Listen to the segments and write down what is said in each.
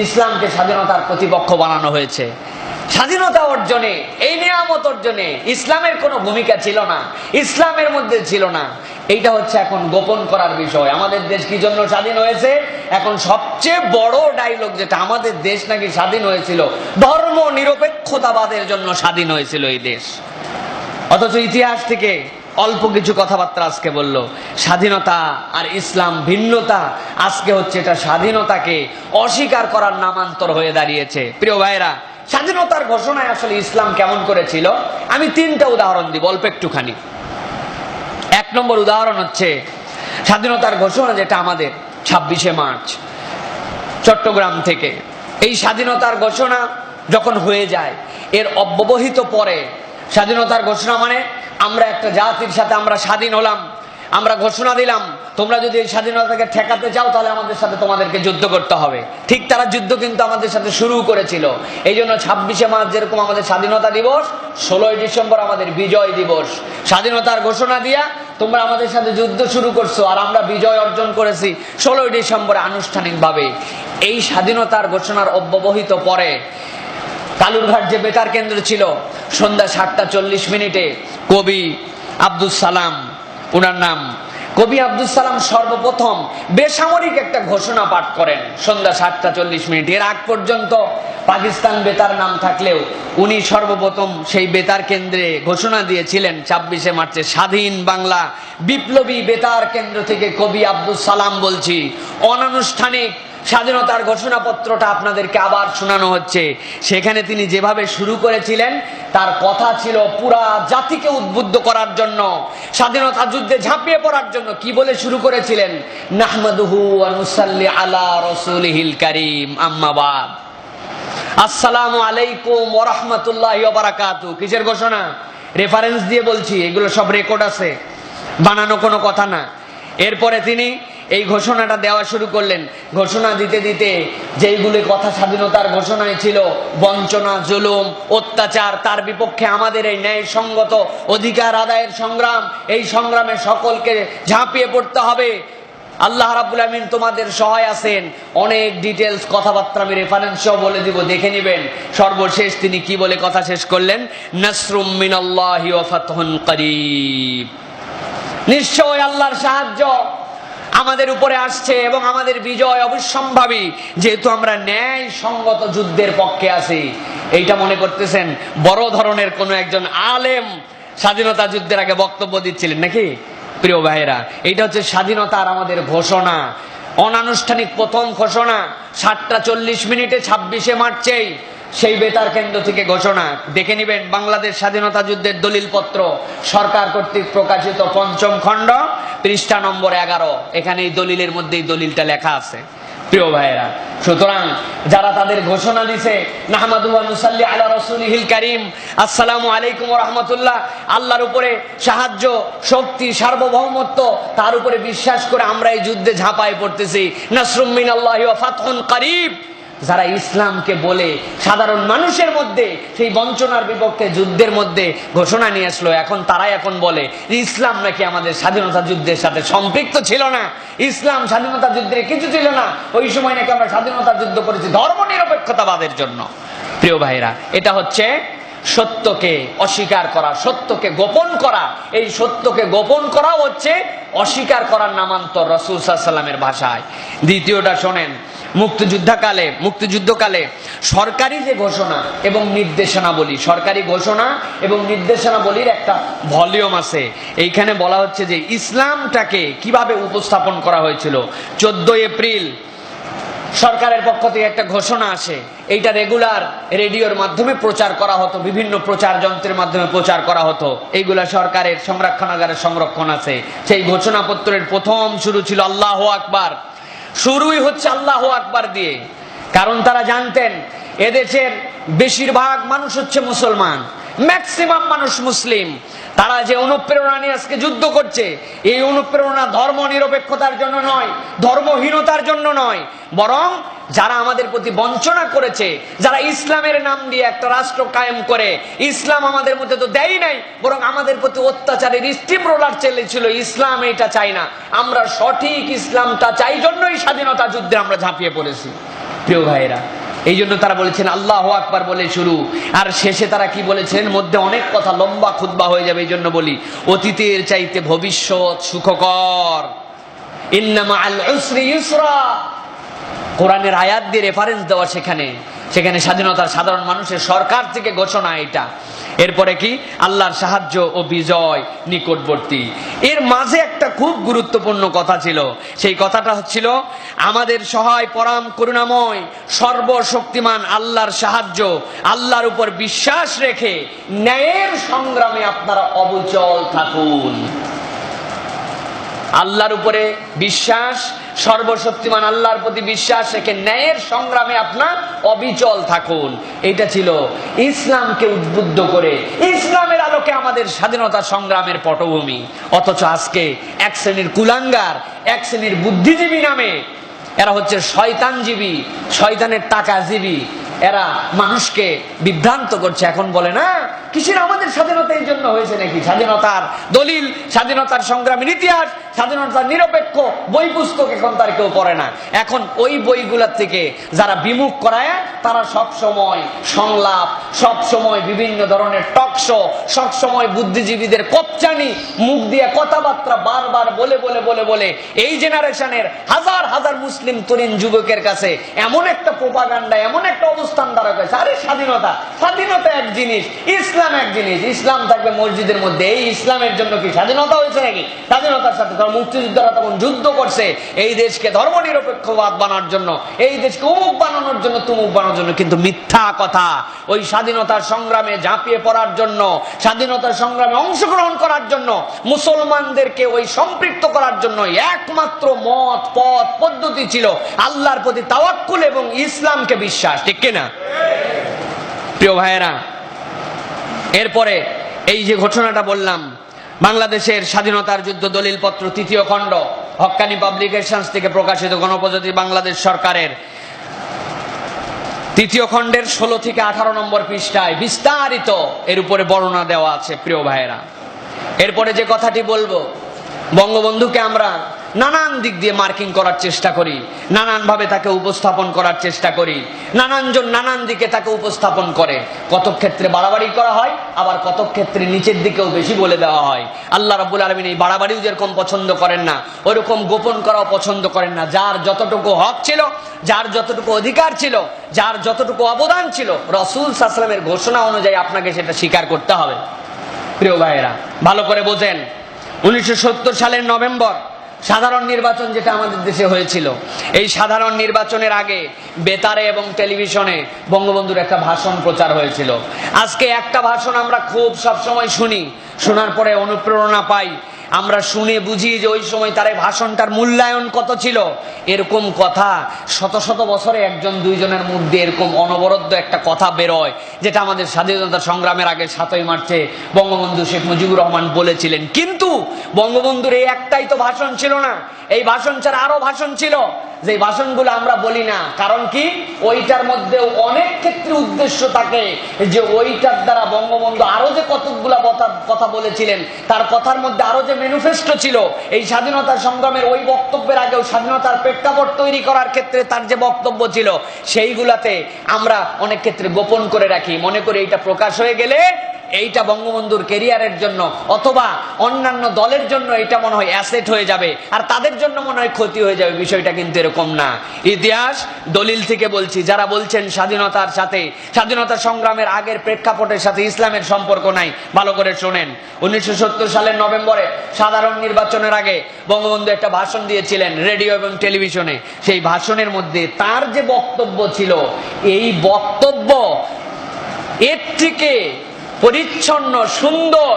ইসলামকে স্বাধীনতার প্রতিপক্ষ বানানো হয়েছে। স্বাধীনতা অর্জনে, এই নিয়ামত অর্জনে ইসলামের কোনো ভূমিকা ছিল না, ইসলামের মধ্যে ছিল না। এইটা হচ্ছে এখন গোপন করার বিষয়। আমাদের দেশ কি জন্য স্বাধীন হয়েছে? এখন সবচেয়ে বড় ডায়লগ যেটা, আমাদের দেশ নাকি স্বাধীন হয়েছিল ধর্ম নিরপেক্ষতাবাদের জন্য স্বাধীন হয়েছিল এই দেশ। অথচ ইতিহাস থেকে অল্প কিছু কথাবার্তা আজকে বলল। স্বাধীনতা আর ইসলাম ভিন্নতা। আজকে হচ্ছে এটা স্বাধীনতাকে অস্বীকার করার নামান্তর হয়ে দাঁড়িয়েছে। প্রিয় ভাইরা, স্বাধীনতার ঘোষণায় আসলে ইসলাম কেমন করেছিল আমি তিনটা উদাহরণ দিব অল্প একটুখানি। এক নম্বর উদাহরণ হচ্ছে স্বাধীনতার ঘোষণা যেটা আমাদের 26শে মার্চ চট্টগ্রাম থেকে। এই স্বাধীনতার ঘোষণা যখন হয়ে যায়, এর অব্যবহিত পরে স্বাধীনতার ঘোষণা মানে আমরা একটা জাতির সাথে আমরা স্বাধীন হলাম, আমরা ঘোষণা দিলাম তোমরা যদি এই স্বাধীনতাকে ঠেকাতে চাও তাহলে আমাদের সাথে তোমাদেরকে যুদ্ধ করতে হবে। ঠিক তারা যুদ্ধ কিন্তু আমাদের সাথে শুরু করেছিল। এই জন্য 26শে মার্চ যেরকম আমাদের স্বাধীনতা দিবস, 16ই ডিসেম্বর আমাদের বিজয় দিবস। স্বাধীনতার ঘোষণা দিয়া তোমরা আমাদের সাথে যুদ্ধ শুরু করছো, আর আমরা বিজয় অর্জন করেছি 16ই ডিসেম্বরে আনুষ্ঠানিকভাবে। এই স্বাধীনতার ঘোষণার অব্যবহিত পরে কালুরঘাট যে বেতার কেন্দ্র ছিল, সন্ধ্যা 7টা 40 মিনিটে কবি আব্দুল সালাম, ওনার নাম কবি আব্দুল সালাম, সর্বপ্রথম বেসামরিক একটা ঘোষণা পাঠ করেন সন্ধ্যা 7টা 40 মিনিট। এর আগ পর্যন্ত পাকিস্তান বেতার নাম থাকলেও উনি সর্বপ্রথম সেই বেতার কেন্দ্রে ঘোষণা দিয়েছিলেন 26শে মার্চে স্বাধীন বাংলা বিপ্লবী বেতার কেন্দ্র থেকে কবি আব্দুল সালাম বলছি। অনানুষ্ঠানিক স্বাধীনতার ঘোষণাপত্রটা আপনাদেরকে আবার শোনানো হচ্ছে। সেখানে তিনি যেভাবে শুরু করেছিলেন, তার কথা ছিল পুরা জাতিকে উদ্বুদ্ধ করার জন্য, স্বাধীনতা যুদ্ধে ঝাঁপিয়ে পড়ার জন্য। কি বলে শুরু করেছিলেন? নাহমাদুহু ওয়া নুসাল্লি আলা রাসূলিহিল কারীম, আম্মা বাদ, আসসালামু আলাইকুম ওয়া রাহমাতুল্লাহি ওয়া বারাকাতুহু। কিসের ঘোষণা? রেফারেন্স দিয়ে বলছি, এগুলো সব রেকর্ড আছে, বানানো কোনো কথা না। এরপরে তিনি এই ঘোষণাটা দেওয়া শুরু করলেন। ঘোষণা দিতে দিতে যেইগুলি কথা স্বাধীনতার ঘোষণায় ছিল, বঞ্চনা, জুলুম, অত্যাচার, তার বিপক্ষে আমাদের এই ন্যায়সঙ্গত অধিকার আদায়ের সংগ্রাম, এই সংগ্রামে সকলকে ঝাঁপিয়ে পড়তে হবে, আল্লাহ রাব্বুল আমিন তোমাদের সহায় আছেন। অনেক ডিটেলস কথাবার্তা আমি রেফারেন্সও বলে দিব, দেখে নেবেন। সর্বশেষ তিনি কি বলে কথা শেষ করলেন? নাসরুম মিনাল্লাহি ওয়া ফাতহুন করিব, নিশ্চয় আল্লাহর সাহায্য আমাদের উপরে আসছে এবং আমাদের বিজয় অবশ্যম্ভাবী, যেহেতু আমরা ন্যায় সঙ্গত যুদ্ধের পক্ষে আছি। এইটা মনে করতেছেন বড় ধরনের কোন একজন আলেম স্বাধীনতা যুদ্ধের আগে বক্তব্য দিচ্ছিলেন নাকি? প্রিয় ভাইয়েরা, এইটা হচ্ছে স্বাধীনতার আমাদের ঘোষণা, অনানুষ্ঠানিক প্রথম ঘোষণা 7টা 40 মিনিটে 26শে মার্চেই সেই বেতার কেন্দ্র থেকে ঘোষণা। দেখে নিবেন বাংলাদেশ স্বাধীনতা যুদ্ধের দলিলপত্র, সরকার কর্তৃক প্রকাশিত 5ম খণ্ড, পৃষ্ঠা নম্বর 11। এখানে এই দলিলের মধ্যেই দলিলটা লেখা আছে। প্রিয় ভাইয়েরা, সুতরাং যারা তাদের ঘোষণা দিছে নাহমাদু ওয়া নুসাল্লি আলা রাসূলিহিল কারীম, আসসালামু আলাইকুম ওয়া রাহমাতুল্লাহ, আল্লাহর উপরে সাহায্য, শক্তি, সার্বভৌমত্ব, তার উপরে বিশ্বাস করে আমরা এই যুদ্ধে ঝাঁপায় পড়তেছি। নাসরুম মিনাল্লাহি ওয়া ফাতহুন করিব, যারা ইসলামকে বলে সাধারণ মানুষের মধ্যে সেই বঞ্চনার বিপক্ষে যুদ্ধের মধ্যে ঘোষণা নিয়ে আসলো, এখন তারাই এখন বলে যে ইসলাম নাকি আমাদের স্বাধীনতা যুদ্ধের সাথে সম্পৃক্ত ছিল না, ইসলাম স্বাধীনতা যুদ্ধের কিছু ছিল না, ওই সময় নাকি আমরা স্বাধীনতা যুদ্ধ করেছি ধর্ম নিরপেক্ষতাবাদের জন্য। প্রিয় ভাইরা, এটা হচ্ছে সত্যকে অস্বীকার করা, সত্যকে গোপন করা। এই সত্যকে গোপন করাও হচ্ছে অস্বীকার করার নামান্তর রাসূল সাল্লাল্লাহু আলাইহি ওয়াসাল্লামের ভাষায়। দ্বিতীয়টা শোনেন, মুক্তিযুদ্ধকালে সরকারি যে ঘোষণা এবং নির্দেশনাবলী, সরকারি ঘোষণা এবং নির্দেশনাবলীর একটা ভলিউম আছে। এইখানে বলা হচ্ছে যে ইসলামটাকে কিভাবে উপস্থাপন করা হয়েছিল। 14 এপ্রিল সরকারের পক্ষ থেকে একটা ঘোষণা আসে, এইটা রেগুলার রেডিওর মাধ্যমে প্রচার করা হতো, বিভিন্ন প্রচার যন্ত্রের মাধ্যমে প্রচার করা হতো। এইগুলা সরকারের সংরক্ষণাগারে সংরক্ষণ আছে। সেই ঘোষণাপত্রের প্রথম শুরু ছিল আল্লাহু আকবার। শুরুই হচ্ছে আল্লাহু আকবার দিয়ে, কারণ তারা জানতেন এদেশের বেশিরভাগ মানুষ হচ্ছে মুসলমান, ম্যাক্সিমাম মানুষ মুসলিম। তারা যে অনুপ্রেরণা নিয়ে আজকে যুদ্ধ করছে, এই অনুপ্রেরণা ধর্ম নিরপেক্ষতার জন্য নয়, ধর্মহীনতার জন্য নয়, বরং যারা আমাদের প্রতি বঞ্চনা করেছে, যারা ইসলামের নাম দিয়ে একটা রাষ্ট্র কায়েম করে, ইসলাম আমাদের মধ্যে তো দেয় নাই, বরং আমাদের প্রতি অত্যাচারের স্টিম রোলার চলেছিল। ইসলাম এটা চাই না, আমরা সঠিক ইসলামটা চাই, জন্যই স্বাধীনতা যুদ্ধে আমরা ঝাঁপিয়ে পড়েছি। প্রিয় ভাইরা, এই জন্য তারা বলেছেন আল্লাহু আকবার বলে শুরু, আর শেষে তারা কি বলেছেন, মধ্যে অনেক কথা, লম্বা খুতবা হয়ে যাবে, এই জন্য বলি অতীতের চাইতে ভবিষ্যৎ সুখকর। ইন্না মাআল উসরি ইউসরা, কোরআনের আয়াত দিয়ে রেফারেন্স দেওয়া, সেখানে স্বাধীনতার সাধারণ মানুষের সরকার থেকে ঘোষণা এটা। এরপরে কি, আল্লাহর সাহায্য ও বিজয় নিকটবর্তী। এর মাঝে একটা খুব গুরুত্বপূর্ণ কথা ছিল, সেই কথাটা হচ্ছিল আমাদের সহায় পরম করুণাময় সর্বশক্তিমান আল্লাহর সাহায্য, আল্লাহর উপর বিশ্বাস রেখে ন্যায়ের সংগ্রামে আপনারা অবিচল থাকুন। আল্লাহর উপরে বিশ্বাস, সর্বশক্তিমান আল্লাহর প্রতি বিশ্বাস রেখে ন্যায়ের সংগ্রামে আপনার অবিচল থাকুন। এটা ছিল ইসলামকে উদ্বুদ্ধ করে, ইসলামের আলোকে আমাদের স্বাধীনতা সংগ্রামের পটভূমি। অথচ আজকে এক শ্রেণীর কুলাঙ্গার, এক শ্রেণীর বুদ্ধিজীবী নামে, এরা হচ্ছে শয়তানজীবী, শয়তানের টাকাজীবী, এরা মানুষকে বিভ্রান্ত করছে। এখন বলে না, কিসের আমাদের স্বাধীনতা এই জন্য হয়েছে নাকি? স্বাধীনতার দলিল, স্বাধীনতার সংগ্রামের ইতিহাস, স্বাধীনতার নিরপেক্ষ বই পুস্তক এখন তার কেউ পড়ে না। এখন ওই বইগুলোর থেকে যারা বিমুখ করায়, তারা সব সময় সংলাপ, সব সময় বিভিন্ন ধরনের টকশো, সব সময় বুদ্ধিজীবীদের কপচানি, মুখ দিয়ে কথাবার্তা বারবার বলে বলে বলে বলে এই জেনারেশনের হাজার হাজার মুসলিম তরুণ যুবকের কাছে এমন একটা প্রোপাগান্ডা, এমন একটা অবস্থান দ্বারা করেছে, আরে স্বাধীনতা, স্বাধীনতা এক জিনিস, ইসলাম এক জিনিস, ইসলাম থাকবে মসজিদের মধ্যে। এই ইসলামের জন্য কি স্বাধীনতা হয়েছে নাকি? স্বাধীনতার সাথে মুক্তিযোদ্ধারা তখন যুদ্ধ করছে এই দেশকে ধর্ম নিরপেক্ষবাদ বানানোর জন্য, এই দেশকে অমুক বানানোর জন্য, তুমুক বানানোর জন্য। কিন্তু মিথ্যা কথা। ওই স্বাধীনতার সংগ্রামে ঝাঁপিয়ে পড়ার জন্য, স্বাধীনতার সংগ্রামে অংশগ্রহণ করার জন্য, মুসলমানদেরকে ওই সম্পৃক্ত করার জন্য একমাত্র মত, পথ, পদ্ধতি ছিল আল্লাহর প্রতি তাওয়াক্কুল এবং ইসলামকে বিশ্বাস। ঠিক কিনা প্রিয় ভাইয়েরা? এরপরে এই যে ঘটনাটা বললাম, বাংলাদেশের স্বাধীনতার যুদ্ধ দলিলপত্র ৩য় খণ্ড, হক্কানি পাবলিকেশনস থেকে প্রকাশিত গণপ্রজাতন্ত্রী বাংলাদেশ সরকারের ৩য় খণ্ডের ১৬ থেকে ১৮ নম্বর পৃষ্ঠায় বিস্তারিত এর উপরে বর্ণনা দেওয়া আছে। প্রিয় ভাইয়েরা, এরপরে যে কথাটি বলবো, বঙ্গবন্ধুকে আমরা নানান দিক দিয়ে মার্কিং করার চেষ্টা করি, নানানভাবে তাকে উপস্থাপন করার চেষ্টা করি, নানানজন নানান দিকে তাকে উপস্থাপন করে। কত ক্ষেত্রে বাড়াবাড়ি করা হয়, আবার কত ক্ষেত্রে নিচের দিকেও বেশি বলে দেওয়া হয়। আল্লাহ রাব্বুল আলামিন এই বাড়াবাড়িও যেরকম পছন্দ করেন না, ওরকম গোপন করাও পছন্দ করেন না। যার যতটুকু হক ছিল, যার যতটুকু অধিকার ছিল, যার যতটুকু অবদান ছিল, রাসূল সাল্লাল্লাহু আলাইহি ওয়াসাল্লামের ঘোষণা অনুযায়ী আপনাকে সেটা স্বীকার করতে হবে। প্রিয় ভাইয়েরা, ভালো করে বোঝেন, 1970 সালের নভেম্বর সাধারণ নির্বাচন যেটা আমাদের দেশে হয়েছিল, এই সাধারণ নির্বাচনের আগে বেতারে এবং টেলিভিশনে বঙ্গবন্ধুর একটা ভাষণ প্রচার হয়েছিল। আজকে একটা ভাষণ আমরা খুব সবসময় শুনি, শোনার পরে অনুপ্রেরণা পাই, আমরা শুনে বুঝি যে ওই সময় তার এই ভাষণটার মূল্যায়ন কত ছিল। এরকম কথা শত শত বছরে একজন দুইজনের মধ্যে এরকম অনবরত একটা কথা বেরোয়, যেটা আমাদের স্বাধীনতা সংগ্রামের আগে 7ই মার্চে বঙ্গবন্ধু শেখ মুজিবুর রহমান বলেছিলেন। কিন্তু বঙ্গবন্ধুর এই একটাই তো ভাষণ ছিল না, এই ভাষণ ছাড়া আরো ভাষণ ছিল, যে ভাষণগুলো আমরা বলি না। কারণ কি, ওইটার মধ্যে অনেক ক্ষেত্রে উদ্দেশ্য থাকে যে ওইটার দ্বারা বঙ্গবন্ধু আরো যে কতগুলা কথা বলেছিলেন, তার কথার মধ্যে আরো যে ম্যানিফেস্টো ছিল, এই স্বাধীনতার সংগ্রামের ওই বক্তব্যের আগেও স্বাধীনতার প্রেক্ষাপট তৈরি করার ক্ষেত্রে তার যে বক্তব্য ছিল, সেইগুলাতে আমরা অনেক ক্ষেত্রে গোপন করে রাখি, মনে করি এইটা প্রকাশ হয়ে গেলে এইটা বঙ্গবন্ধুর ক্যারিয়ারের জন্য অথবা অন্যান্য দলের জন্য এটা মনে হয় অ্যাসেট হয়ে যাবে, আর তাদের জন্য মনে হয় ক্ষতি হয়ে যাবে। বিষয়টা কিন্তু এরকম না। ইতিহাস দলিল থেকে বলছি, যারা বলছেন স্বাধীনতার সাথে, স্বাধীনতা সংগ্রামের আগের প্রেক্ষাপটের সাথে ইসলামের সম্পর্ক নাই, ভালো করে শোনেন। 1970 সালের নভেম্বরে সাধারণ নির্বাচনের আগে বঙ্গবন্ধু একটা ভাষণ দিয়েছিলেন রেডিও এবং টেলিভিশনে। সেই ভাষণের মধ্যে তার যে বক্তব্য ছিল, এই বক্তব্য এর থেকে পরিচ্ছন্ন, সুন্দর,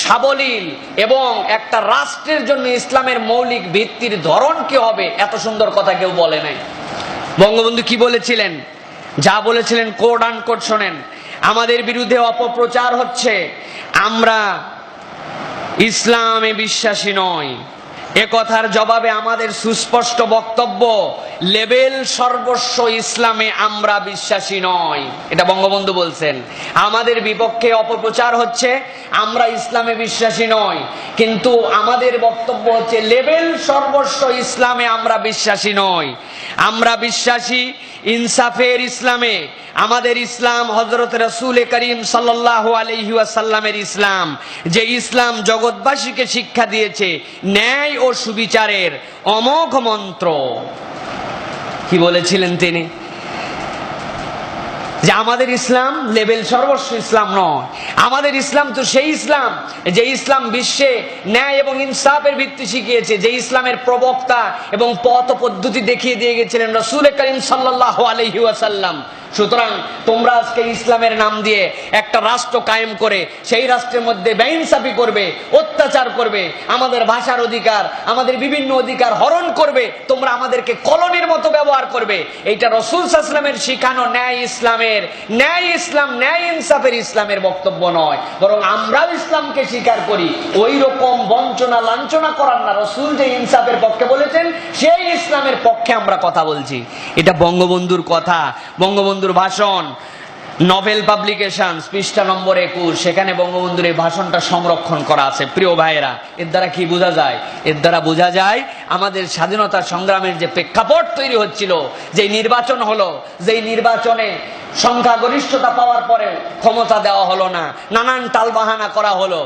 সাবলীল এবং একটা রাষ্ট্রের জন্য ইসলামের মৌলিক ভিত্তির ধরন কি হবে, এত সুন্দর কথা কেউ বলে নাই। বঙ্গবন্ধু কি বলেছিলেন, যা বলেছিলেন কোড আনকোড শোনেন। আমাদের বিরুদ্ধে অপপ্রচার হচ্ছে, আমরা ইসলামে বিশ্বাসী নই, এ কথার জবাবে আমাদের সুস্পষ্ট বক্তব্য, লেবেল সর্বস্ব ইসলামে আমরা বিশ্বাসী নয়। এটা বঙ্গবন্ধু বলছেন। আমাদের বিপক্ষে অপপ্রচার হচ্ছে, আমরা ইসলামে বিশ্বাসী নয়, কিন্তু আমাদের বক্তব্য হচ্ছে লেবেল সর্বস্ব ইসলামে আমরা বিশ্বাসী নয়। আমরা বিশ্বাসী ইনসাফের ইসলামে। আমাদের ইসলাম হযরত রাসূল করিম সাল্লাল্লাহু আলাইহি ওয়াসাল্লামের ইসলাম, যে ইসলাম জগৎবাসীকে শিক্ষা দিয়েছে ন্যায় ও সুবিচারের অমোঘ মন্ত্র। কি বলেছিলেন তিনি? যে আমাদের ইসলাম লেবেল সর্বস্ব ইসলাম নয়, আমাদের ইসলাম তো সেই ইসলাম যে ইসলাম বিশ্বে ন্যায় এবং ইনসাফের ভিত্তি শিখিয়েছে, যে ইসলামের প্রবক্তা এবং পথ পদ্ধতি দেখিয়ে দিয়ে গেছিলেন রাসূল করিম সাল্লাল্লাহু আলাইহি ওয়াসাল্লাম। সুতরাং তোমরা আজকে ইসলামের নাম দিয়ে একটা রাষ্ট্র কায়েম করে সেই রাষ্ট্রের মধ্যে বেইনসাফি করবে, অত্যাচার করবে, আমাদের ভাষার অধিকার, আমাদের বিভিন্ন অধিকার হরণ করবে, তোমরা আমাদেরকে কলোনির মতো ব্যবহার করবে। এইটা রাসূল সাল্লাল্লাহু আলাইহি ওয়াসাল্লামের শিখানো ন্যায় ইসলামের, ন্যায় ইসলাম, ন্যায় ইনসাফের ইসলামের বক্তব্য নয়। বরং আমরাও ইসলামকে স্বীকার করি, ওই রকম বঞ্চনা লাঞ্ছনা করার না। রাসূল যে ইনসাফের পক্ষে বলেছেন সেই ইসলামের পক্ষে আমরা কথা বলছি। এটা বঙ্গবন্ধুর কথা, বঙ্গবন্ধুর ভাষণ, নভেল পাবলিকেশন, পৃষ্ঠা নম্বর 21, সেখানে বঙ্গবন্ধুর এই ভাষণটা সংরক্ষণ করা আছে। প্রিয় ভাইয়েরা, এর দ্বারা কি বোঝা যায়? এর দ্বারা বোঝা যায় আমাদের স্বাধীনতা সংগ্রামের যে প্রেক্ষাপট তৈরি হচ্ছিল, যে নির্বাচন হলো, যেই নির্বাচনে সংখ্যাগরিষ্ঠতা পাওয়ার পরে ক্ষমতা দেওয়া হলো না, নানান টালবাহানা করা হলো,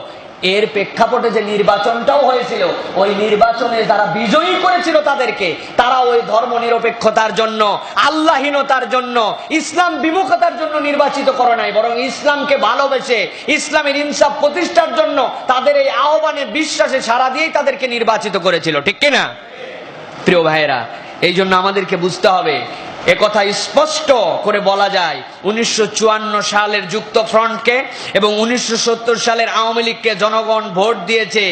এর প্রেক্ষাপটে যে নির্বাচনটাও হয়েছিল, ওই নির্বাচনে যারা বিজয়ী করেছিল তাদেরকে, তারা ওই ধর্ম নিরপেক্ষতার জন্য, আল্লাহীনতার জন্য, ইসলাম বিমুখতার জন্য নির্বাচিত করে নাই, বরং ইসলামকে ভালোবেসে ইসলামের ইনসাফ প্রতিষ্ঠার জন্য তাদের এই আহ্বানে বিশ্বাসে সাড়া দিয়েই তাদেরকে নির্বাচিত করেছিল। ঠিক কিনা প্রিয় ভাইয়েরা? এই জন্য আমাদেরকে বুঝতে হবে, একথা স্পষ্ট করে বলা যায়, 1954 সালের যুক্ত ফ্রন্টকে এবং 1970 সালের আওয়ামী লীগকে জনগণ ভোট দিয়েছে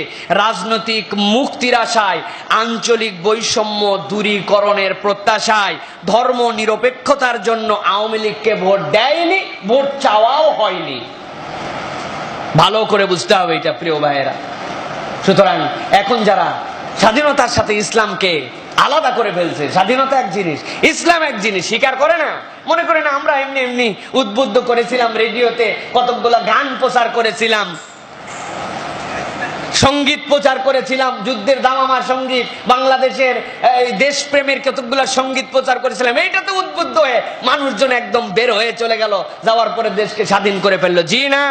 রাজনৈতিক মুক্তির আশায়, আঞ্চলিক বৈষম্য দূরীকরণের প্রত্যাশায়। ধর্ম নিরপেক্ষতার জন্য আওয়ামী লীগকে ভোট দেয়নি, ভোট চাওয়াও হয়নি। ভালো করে বুঝতে হবে এটা প্রিয় ভাইয়েরা। সুতরাং এখন যারা স্বাধীনতার সাথে ইসলামকে আলাদা করে ফেলছে, স্বাধীনতা এক জিনিস, ইসলাম এক জিনিস, স্বীকার করে না, মনে করে না আমরা এমনি এমনি উদ্বুদ্ধ করেছিলাম, রেডিওতে কতগুলো গান প্রচার করেছিলাম, সঙ্গীত প্রচার করেছিলাম, যুদ্ধের দামামা সঙ্গীত, বাংলাদেশের দেশপ্রেমের কতগুলো সঙ্গীত প্রচার করেছিলাম, এইটাতে উদ্বুদ্ধ হয়ে মানুষজন একদম বের হয়ে চলে গেল, যাওয়ার পরে দেশকে স্বাধীন করে ফেললো। জি না,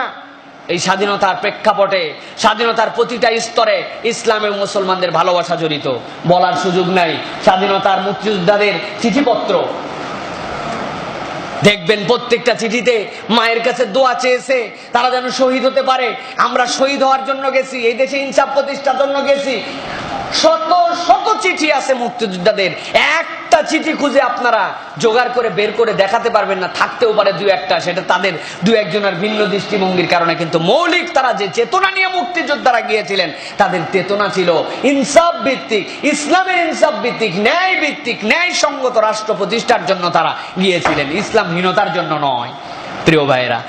এই স্বাধীনতার প্রেক্ষাপটে, স্বাধীনতার প্রতিটা স্তরে ইসলাম এবং মুসলমানদের ভালোবাসা জড়িত। বলার সুযোগ নাই, স্বাধীনতার মুক্তিযোদ্ধাদের চিঠিপত্র দেখবেন, প্রত্যেকটা চিঠিতে মায়ের কাছে দোয়া চেয়েছে তারা যেন শহীদ হতে পারে। আমরা শহীদ হওয়ার জন্য গেছি, এই দেশে ইনসাফ প্রতিষ্ঠার জন্য গেছি। শত শত চিঠি আছে মুক্তিযোদ্ধাদের, একটা চিঠি খুঁজে আপনারা জোগাড় করে বের করে দেখাতে পারবেন না, থাকতেও পারে দুই একটা, সেটা তাদের দু একজনের ভিন্ন দৃষ্টিভঙ্গির কারণে, কিন্তু মৌলিক তারা যে চেতনা নিয়ে মুক্তিযোদ্ধারা গিয়েছিলেন, তাদের চেতনা ছিল ইনসাফ ভিত্তিক, ইসলামের ইনসাফ ভিত্তিক, ন্যায় ভিত্তিক, ন্যায় সঙ্গত রাষ্ট্র প্রতিষ্ঠার জন্য তারা গিয়েছিলেন, ইসলামহীনতার জন্য নয় প্রিয় ভাইয়েরা।